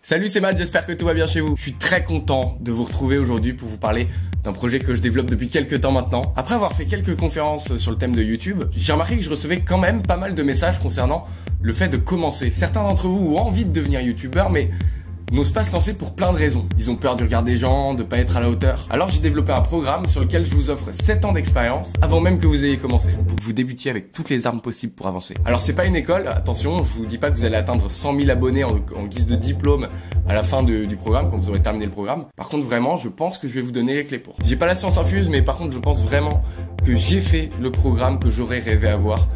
Salut, c'est Matt, j'espère que tout va bien chez vous. Je suis très content de vous retrouver aujourd'hui pour vous parler d'un projet que je développe depuis quelques temps maintenant. Après avoir fait quelques conférences sur le thème de YouTube, j'ai remarqué que je recevais quand même pas mal de messages concernant le fait de commencer. Certains d'entre vous ont envie de devenir youtubeur, mais n'osent pas se lancer pour plein de raisons. Ils ont peur du regard des gens, de pas être à la hauteur. Alors j'ai développé un programme sur lequel je vous offre 7 ans d'expérience avant même que vous ayez commencé, pour que vous débutiez avec toutes les armes possibles pour avancer. Alors c'est pas une école, attention, je vous dis pas que vous allez atteindre 100 000 abonnés en guise de diplôme à la fin du programme, quand vous aurez terminé le programme. Par contre vraiment, je pense que je vais vous donner les clés pour. J'ai pas la science infuse, mais par contre je pense vraiment que j'ai fait le programme que j'aurais rêvé avoir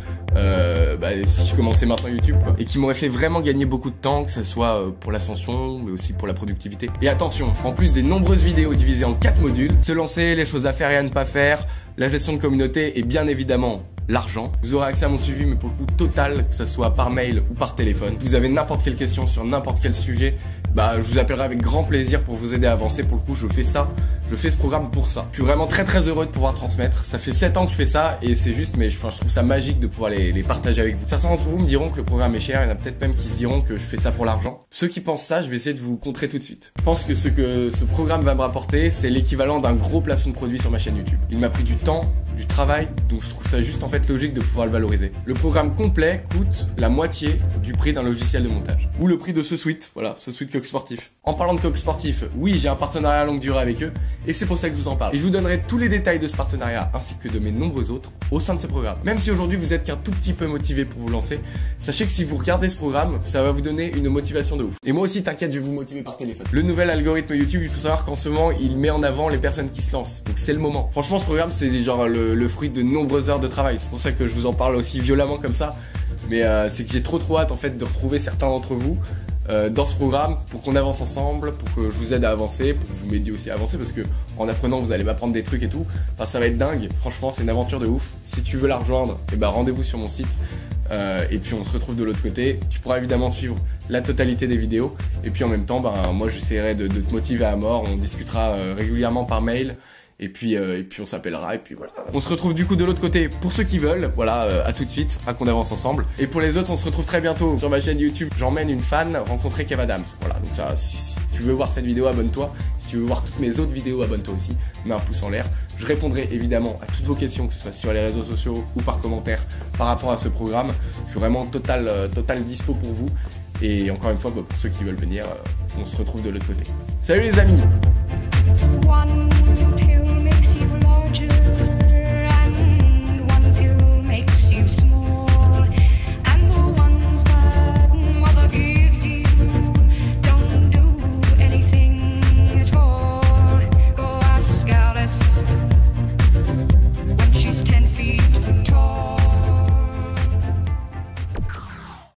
si je commençais maintenant YouTube, quoi. Et qui m'aurait fait vraiment gagner beaucoup de temps, que ce soit pour l'ascension, mais aussi pour la productivité. Et attention, en plus des nombreuses vidéos divisées en 4 modules, se lancer, les choses à faire et à ne pas faire, la gestion de communauté et bien évidemment l'argent. Vous aurez accès à mon suivi, mais pour le coup total, que ce soit par mail ou par téléphone. Vous avez n'importe quelle question sur n'importe quel sujet, je vous appellerai avec grand plaisir pour vous aider à avancer. Pour le coup, je fais ce programme pour ça. Je suis vraiment très heureux de pouvoir transmettre. Ça fait 7 ans que je fais ça et c'est juste, mais je trouve ça magique de pouvoir les partager avec vous. Certains d'entre vous me diront que le programme est cher, il y en a peut-être même qui se diront que je fais ça pour l'argent. Ceux qui pensent ça, je vais essayer de vous contrer tout de suite. Je pense que ce que ce programme va me rapporter, c'est l'équivalent d'un gros placement de produit sur ma chaîne YouTube. Il m'a pris du temps, du travail, donc je trouve ça juste en fait logique de pouvoir le valoriser. Le programme complet coûte la moitié du prix d'un logiciel de montage. Ou le prix de ce suite, voilà, ce suite Coq Sportif. En parlant de Coq Sportif, oui, j'ai un partenariat à longue durée avec eux, et c'est pour ça que je vous en parle. Et je vous donnerai tous les détails de ce partenariat, ainsi que de mes nombreux autres, au sein de ce programme. Même si aujourd'hui vous êtes qu'un tout petit peu motivé pour vous lancer, sachez que si vous regardez ce programme, ça va vous donner une motivation de ouf. Et moi aussi, t'inquiète, je vais vous motiver par téléphone. Le nouvel algorithme YouTube, il faut savoir qu'en ce moment, il met en avant les personnes qui se lancent. Donc c'est le moment. Franchement, ce programme, c'est genre le fruit de nombreuses heures de travail. C'est pour ça que je vous en parle aussi violemment comme ça. Mais c'est que j'ai trop hâte en fait de retrouver certains d'entre vous dans ce programme pour qu'on avance ensemble, pour que je vous aide à avancer, pour que vous m'aidiez aussi à avancer, parce que en apprenant vous allez m'apprendre des trucs et tout. Enfin, ça va être dingue. Franchement, c'est une aventure de ouf. Si tu veux la rejoindre, rendez-vous sur mon site. Et puis on se retrouve de l'autre côté. Tu pourras évidemment suivre la totalité des vidéos. Et puis en même temps, moi j'essaierai de te motiver à mort. On discutera régulièrement par mail. Et puis on s'appellera et puis voilà. On se retrouve du coup de l'autre côté pour ceux qui veulent. Voilà, à tout de suite, à qu'on avance ensemble. Et pour les autres, on se retrouve très bientôt sur ma chaîne YouTube. J'emmène une fan rencontrer Kev Adams. Voilà, donc ça, si tu veux voir cette vidéo, abonne-toi. Si tu veux voir toutes mes autres vidéos, abonne-toi aussi. Mets un pouce en l'air. Je répondrai évidemment à toutes vos questions, que ce soit sur les réseaux sociaux ou par commentaire par rapport à ce programme. Je suis vraiment total dispo pour vous. Et encore une fois, pour ceux qui veulent venir, on se retrouve de l'autre côté. Salut les amis!